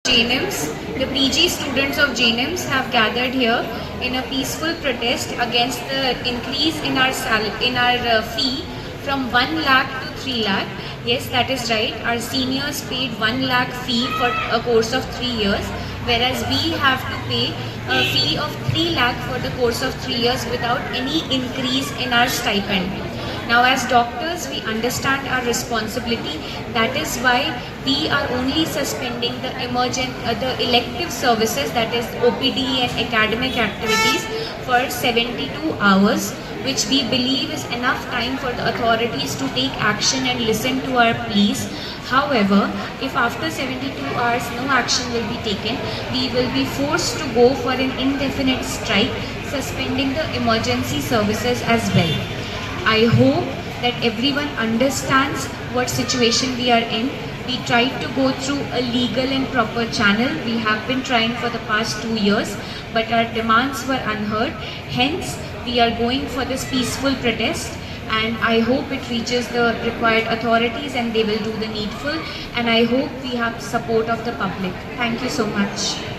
JNIMS, the PG students of JNIMS have gathered here in a peaceful protest against the increase in our fee from 1 lakh to 3 lakh. Yes, that is right. Our seniors paid 1 lakh fee for a course of 3 years, whereas we have to pay a fee of 3 lakh for the course of 3 years without any increase in our stipend. Now, as doctors, we understand our responsibility. That is why we are only suspending the the elective services, that is OPD and academic activities, for 72 hours, which we believe is enough time for the authorities to take action and listen to our pleas. However, if after 72 hours no action will be taken, we will be forced to go for an indefinite strike, suspending the emergency services as well. I hope that everyone understands what situation we are in. We tried to go through a legal and proper channel. We have been trying for the past 2 years, but our demands were unheard. Hence, we are going for this peaceful protest, and I hope it reaches the required authorities and they will do the needful, and I hope we have support of the public. Thank you so much.